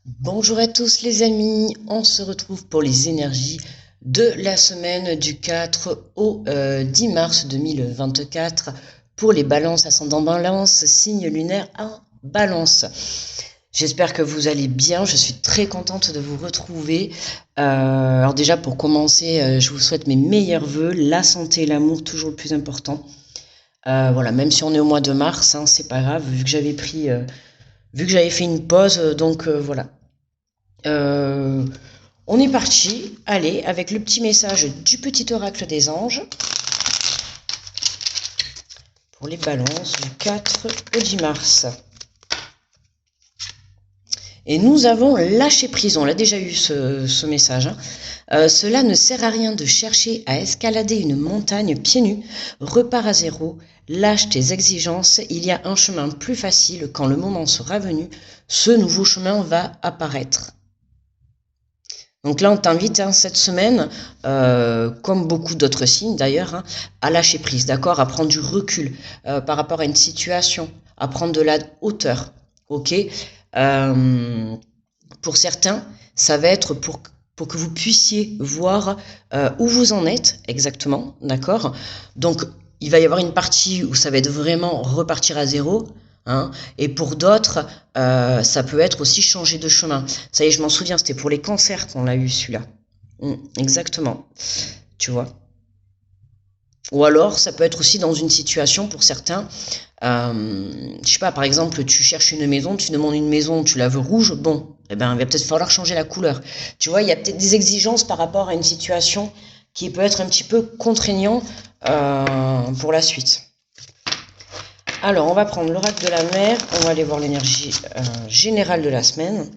Bonjour à tous les amis, on se retrouve pour les énergies de la semaine du 4 au 10 mars 2024 pour les balances ascendant balance, signe lunaire en balance. J'espère que vous allez bien, je suis très contente de vous retrouver. Alors déjà pour commencer, je vous souhaite mes meilleurs vœux, la santé et l'amour toujours le plus important. Voilà, même si on est au mois de mars, hein, c'est pas grave, vu que j'avais fait une pause, donc voilà. Euh, on est parti, allez, avec le petit message du petit oracle des anges pour les balances du 4 au 10 mars. Et nous avons lâché prise, on l'a déjà eu ce message. Cela ne sert à rien de chercher à escalader une montagne pieds nus, repars à zéro, lâche tes exigences, il y a un chemin plus facile quand le moment sera venu, ce nouveau chemin va apparaître. Donc là, on t'invite cette semaine, comme beaucoup d'autres signes d'ailleurs, à lâcher prise, d'accord, à prendre du recul par rapport à une situation, à prendre de la hauteur, ok. Pour certains, ça va être pour que vous puissiez voir où vous en êtes exactement, d'accord. Donc, il va y avoir une partie où ça va être vraiment repartir à zéro. Hein, et pour d'autres, ça peut être aussi changer de chemin. Ça y est, je m'en souviens, c'était pour les cancers qu'on l'a eu celui-là. Exactement. Tu vois. Ou alors, ça peut être aussi dans une situation pour certains. Je sais pas, par exemple, tu cherches une maison, tu demandes une maison, tu la veux rouge, bon, eh ben, il va peut-être falloir changer la couleur. Tu vois, il y a peut-être des exigences par rapport à une situation qui peut être un petit peu contraignant pour la suite. Alors, on va prendre l'oracle de la mer, on va aller voir l'énergie générale de la semaine.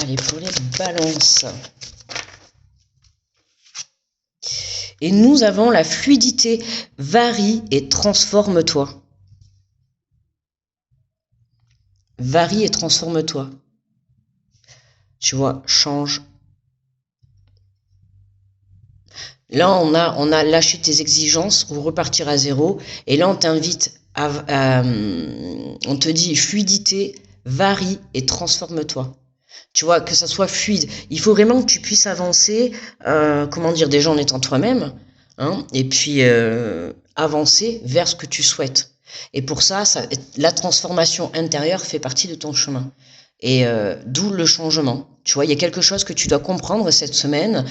Allez, pour les balances. Et nous avons la fluidité, varie et transforme-toi. Varie et transforme-toi. Tu vois, change. Là, on a lâché tes exigences ou repartir à zéro. Et là, on t'invite on te dit fluidité, varie et transforme-toi. Tu vois, que ça soit fluide. Il faut vraiment que tu puisses avancer, comment dire, déjà en étant toi-même, hein, et puis avancer vers ce que tu souhaites. Et pour ça, la transformation intérieure fait partie de ton chemin. Et d'où le changement. Tu vois, il y a quelque chose que tu dois comprendre cette semaine.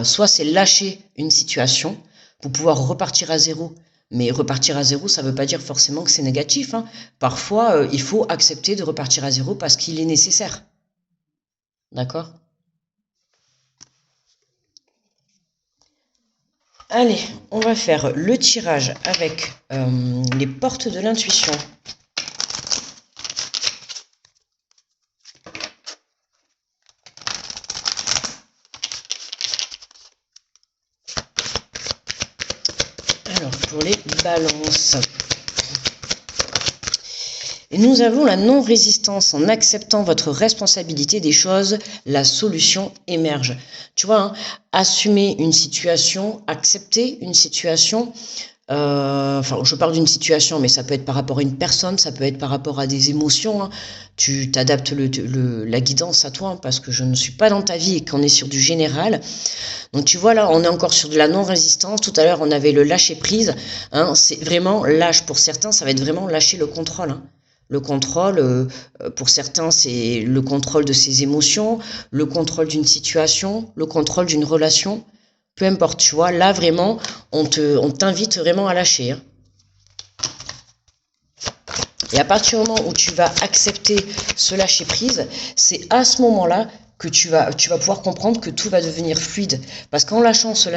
Soit c'est lâcher une situation pour pouvoir repartir à zéro. Mais repartir à zéro, ça ne veut pas dire forcément que c'est négatif. Hein. Parfois, il faut accepter de repartir à zéro parce qu'il est nécessaire. D'accord? Allez, on va faire le tirage avec les portes de l'intuition. Alors, pour les balances. Et nous avons la non-résistance. En acceptant votre responsabilité des choses, la solution émerge. Tu vois, hein, assumer une situation, accepter une situation. Enfin, je parle d'une situation, mais ça peut être par rapport à une personne, ça peut être par rapport à des émotions. Hein. Tu t'adaptes la guidance à toi, hein, parce que je ne suis pas dans ta vie et qu'on est sur du général. Donc tu vois là, on est encore sur de la non-résistance. Tout à l'heure, on avait le lâcher prise. Hein, c'est vraiment lâche. Pour certains, ça va être vraiment lâcher le contrôle. Hein. Le contrôle, pour certains, c'est le contrôle de ses émotions, le contrôle d'une situation, le contrôle d'une relation. Peu importe, tu vois, là vraiment, on t'invite vraiment à lâcher. Hein. Et à partir du moment où tu vas accepter ce lâcher prise, c'est à ce moment-là que tu vas pouvoir comprendre que tout va devenir fluide. Parce qu'en lâchant ce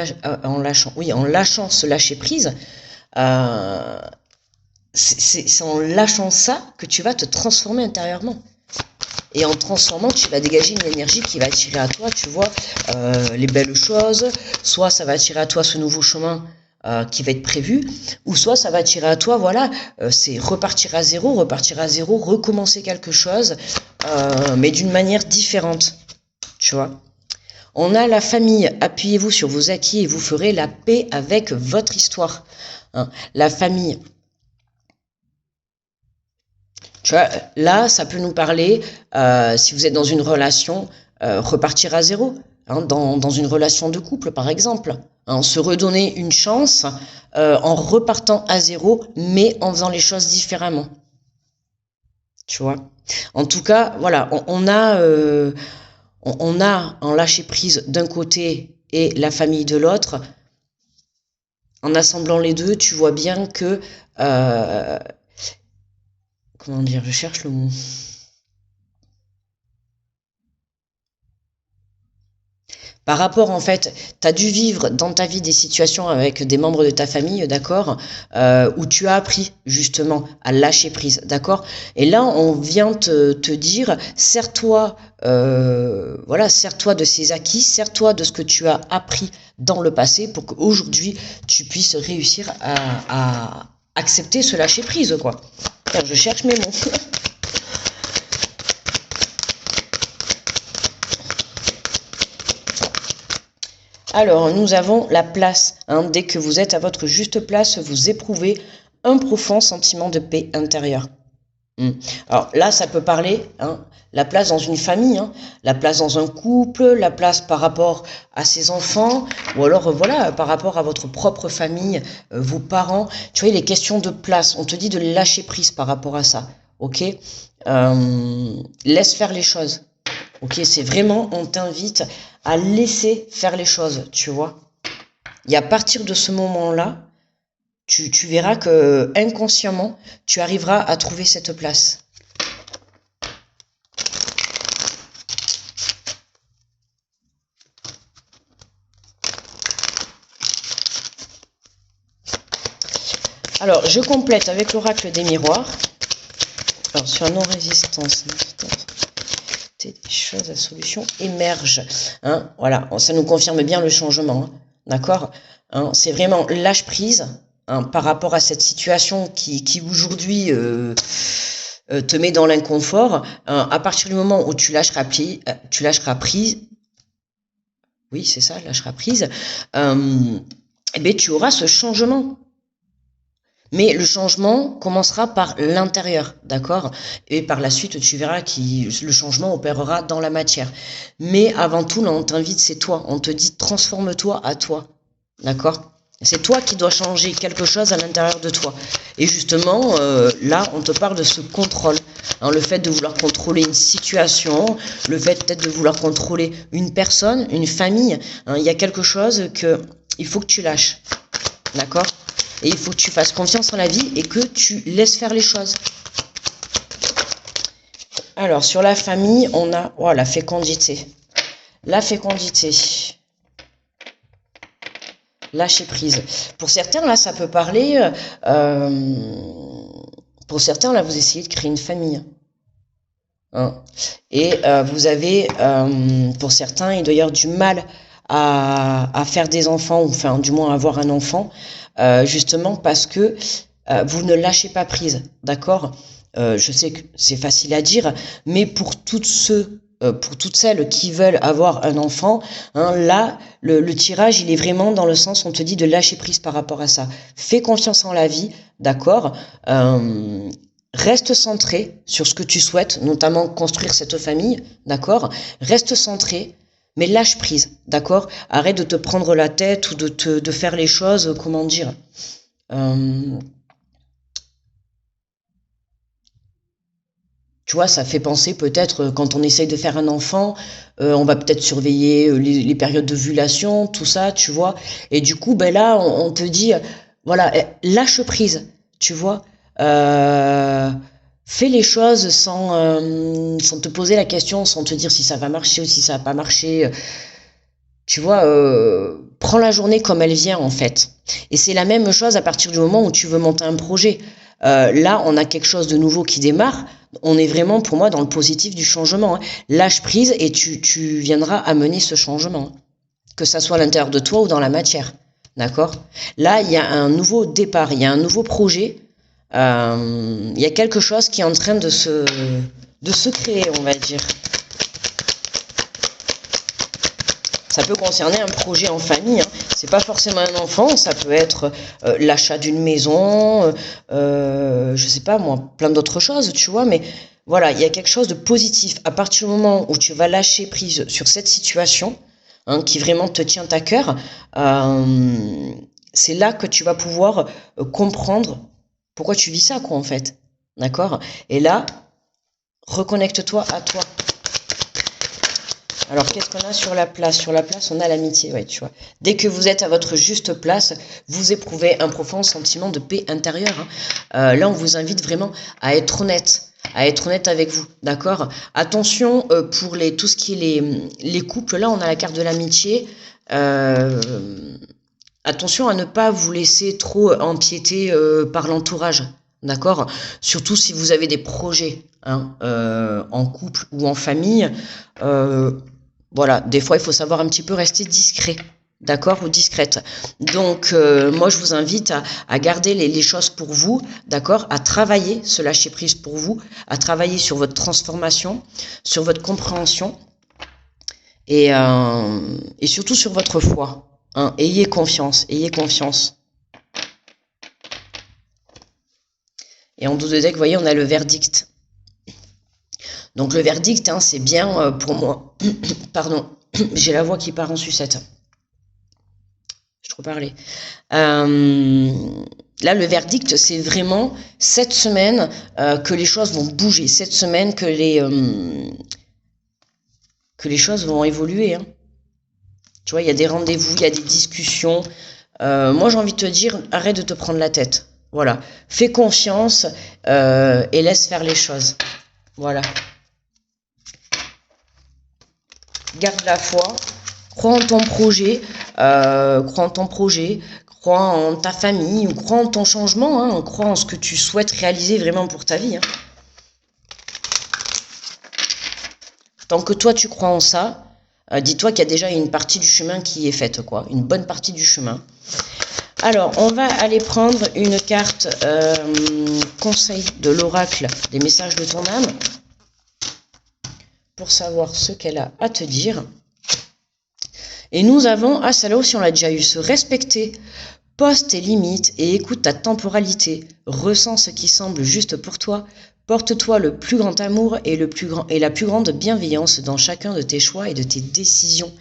lâcher prise, c'est en lâchant ça que tu vas te transformer intérieurement. Et en transformant, tu vas dégager une énergie qui va attirer à toi, tu vois, les belles choses. Soit ça va attirer à toi ce nouveau chemin qui va être prévu, ou soit ça va attirer à toi, voilà, c'est repartir à zéro, recommencer quelque chose, mais d'une manière différente, tu vois. On a la famille, appuyez-vous sur vos acquis et vous ferez la paix avec votre histoire. Hein. La famille, Tu vois, là, ça peut nous parler, si vous êtes dans une relation, repartir à zéro, hein, dans une relation de couple, par exemple. Hein, se redonner une chance en repartant à zéro, mais en faisant les choses différemment. Tu vois. En tout cas, voilà, on a un lâcher-prise d'un côté et la famille de l'autre. En assemblant les deux, tu vois bien que... comment dire, je cherche le mot. Par rapport, en fait, tu as dû vivre dans ta vie des situations avec des membres de ta famille, d'accord, où tu as appris justement à lâcher prise, d'accord. Et là, on vient te dire, sers-toi, voilà, sers-toi de ces acquis, sers-toi de ce que tu as appris dans le passé pour qu'aujourd'hui, tu puisses réussir à accepter ce lâcher prise, quoi. Tiens, je cherche mes mots. Alors, nous avons la place. Hein. Dès que vous êtes à votre juste place, vous éprouvez un profond sentiment de paix intérieure. Alors là, ça peut parler, hein, la place dans une famille, hein, la place dans un couple, la place par rapport à ses enfants, ou alors voilà, par rapport à votre propre famille, vos parents. Tu vois, les questions de place, on te dit de lâcher prise par rapport à ça, ok. Laisse faire les choses. Ok, c'est vraiment, on t'invite à laisser faire les choses, tu vois. Et à partir de ce moment-là, tu verras que inconsciemment, tu arriveras à trouver cette place. Alors, je complète avec l'oracle des miroirs. Alors, sur la non-résistance, des choses, la solution émerge. Hein, voilà, ça nous confirme bien le changement. Hein, d'accord, hein, c'est vraiment lâche prise, hein, par rapport à cette situation qui aujourd'hui te met dans l'inconfort. Hein, à partir du moment où tu lâcheras prise, oui, c'est ça, lâcheras prise, eh bien, tu auras ce changement. Mais le changement commencera par l'intérieur, d'accord? Et par la suite, tu verras que le changement opérera dans la matière. Mais avant tout, là, on t'invite, c'est toi. On te dit, transforme-toi à toi, d'accord? C'est toi qui dois changer quelque chose à l'intérieur de toi. Et justement, là, on te parle de ce contrôle. Hein, le fait de vouloir contrôler une situation, le fait peut-être de vouloir contrôler une personne, une famille. Hein, il y a quelque chose que il faut que tu lâches, d'accord? Et il faut que tu fasses confiance en la vie et que tu laisses faire les choses. Alors, sur la famille, on a la fécondité. La fécondité. Lâcher prise. Pour certains, là, ça peut parler... pour certains, là, vous essayez de créer une famille. Hein. Et vous avez... pour certains, il doit y avoir du mal à faire des enfants, ou enfin, du moins à avoir un enfant. Justement parce que vous ne lâchez pas prise, d'accord? Je sais que c'est facile à dire, mais pour toutes celles qui veulent avoir un enfant, hein, là, le tirage, il est vraiment dans le sens, on te dit de lâcher prise par rapport à ça. Fais confiance en la vie, d'accord? Reste centré sur ce que tu souhaites, notamment construire cette famille, d'accord? Reste centré. Mais lâche prise, d'accord? Arrête de te prendre la tête ou de faire les choses, comment dire. Tu vois, ça fait penser peut-être quand on essaye de faire un enfant, on va peut-être surveiller les périodes d'ovulation, tout ça, tu vois. Et du coup, ben là, on te dit, voilà, lâche prise, tu vois. Fais les choses sans te poser la question, sans te dire si ça va marcher ou si ça va pas marcher. Tu vois, prends la journée comme elle vient en fait. Et c'est la même chose à partir du moment où tu veux monter un projet. Là, on a quelque chose de nouveau qui démarre. On est vraiment, pour moi, dans le positif du changement. Hein. Lâche prise et tu viendras amener ce changement. Que ça soit à l'intérieur de toi ou dans la matière. D'accord? Là, il y a un nouveau départ, il y a un nouveau projet. Il y a quelque chose qui est en train de se créer, on va dire. Ça peut concerner un projet en famille, hein. C'est pas forcément un enfant, ça peut être l'achat d'une maison, je sais pas moi, plein d'autres choses, tu vois, mais voilà, il y a quelque chose de positif. À partir du moment où tu vas lâcher prise sur cette situation, hein, qui vraiment te tient à cœur, c'est là que tu vas pouvoir comprendre pourquoi tu vis ça, quoi, en fait. D'accord? Et là, reconnecte-toi à toi. Alors, qu'est-ce qu'on a sur la place? Sur la place, on a l'amitié, ouais, tu vois. Dès que vous êtes à votre juste place, vous éprouvez un profond sentiment de paix intérieure, hein. Là, on vous invite vraiment à être honnête avec vous, d'accord? Attention, pour tout ce qui est les couples, là, on a la carte de l'amitié. Attention à ne pas vous laisser trop empiéter par l'entourage, d'accord? Surtout si vous avez des projets, hein, en couple ou en famille. Voilà, des fois, il faut savoir un petit peu rester discret, d'accord, ou discrète. Donc, moi, je vous invite à garder les choses pour vous, d'accord, à travailler ce lâcher-prise pour vous, à travailler sur votre transformation, sur votre compréhension et surtout sur votre foi, hein. Ayez confiance, ayez confiance. Et en dos de deck, vous voyez, on a le verdict. Donc le verdict, hein, c'est bien pour moi. Pardon, j'ai la voix qui part en sucette. Je trop parlé. Là, le verdict, c'est vraiment cette semaine que les choses vont bouger. Cette semaine que les choses vont évoluer, hein. Tu vois, il y a des rendez-vous, il y a des discussions. Moi, j'ai envie de te dire, arrête de te prendre la tête. Voilà. Fais confiance et laisse faire les choses. Voilà. Garde la foi, crois en ton projet, crois en ta famille, ou crois en ton changement, hein, crois en ce que tu souhaites réaliser vraiment pour ta vie, hein. Tant que toi tu crois en ça, dis-toi qu'il y a déjà une partie du chemin qui est faite, quoi, une bonne partie du chemin. Alors, on va aller prendre une carte conseil de l'oracle des messages de ton âme, pour savoir ce qu'elle a à te dire. Et nous avons, ah celle-là aussi on l'a déjà eu, se respecter, pose tes limites et écoute ta temporalité, ressens ce qui semble juste pour toi, porte-toi le plus grand amour et la plus grande bienveillance dans chacun de tes choix et de tes décisions,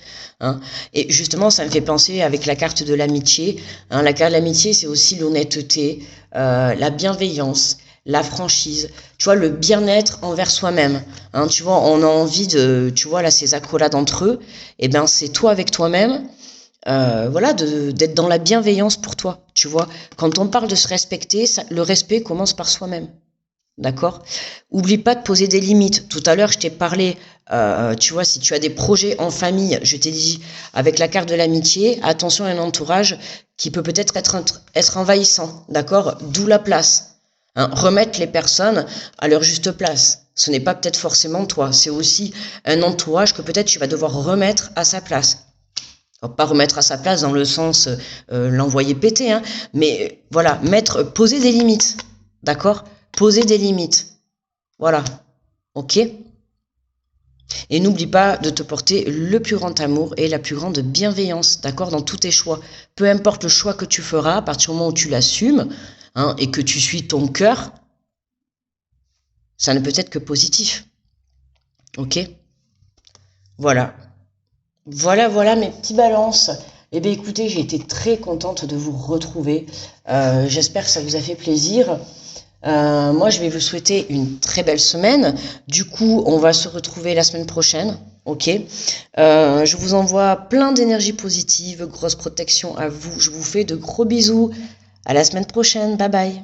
hein. Et justement, ça me fait penser avec la carte de l'amitié, hein. La carte de l'amitié, c'est aussi l'honnêteté, la bienveillance, la franchise, tu vois, le bien-être envers soi-même, hein. Tu vois, on a envie de, tu vois, là, ces accolades entre eux, et ben c'est toi avec toi-même, voilà, d'être dans la bienveillance pour toi, tu vois. Quand on parle de se respecter, le respect commence par soi-même. D'accord? Oublie pas de poser des limites. Tout à l'heure, je t'ai parlé, tu vois, si tu as des projets en famille, je t'ai dit, avec la carte de l'amitié, attention à un entourage qui peut peut-être être envahissant. D'accord? D'où la place. Hein, remettre les personnes à leur juste place. Ce n'est pas peut-être forcément toi. C'est aussi un entourage que peut-être tu vas devoir remettre à sa place. Alors, pas remettre à sa place dans le sens l'envoyer péter, hein, mais voilà, poser des limites. D'accord? Poser des limites. Voilà. Ok? Et n'oublie pas de te porter le plus grand amour et la plus grande bienveillance, d'accord, dans tous tes choix. Peu importe le choix que tu feras, à partir du moment où tu l'assumes, hein, et que tu suis ton cœur, ça ne peut être que positif. Ok? Voilà. Voilà mes petits balances. Eh bien écoutez, j'ai été très contente de vous retrouver. J'espère que ça vous a fait plaisir. Moi, je vais vous souhaiter une très belle semaine. Du coup, on va se retrouver la semaine prochaine. Ok. Je vous envoie plein d'énergie positive, grosse protection à vous. Je vous fais de gros bisous. À la semaine prochaine. Bye bye.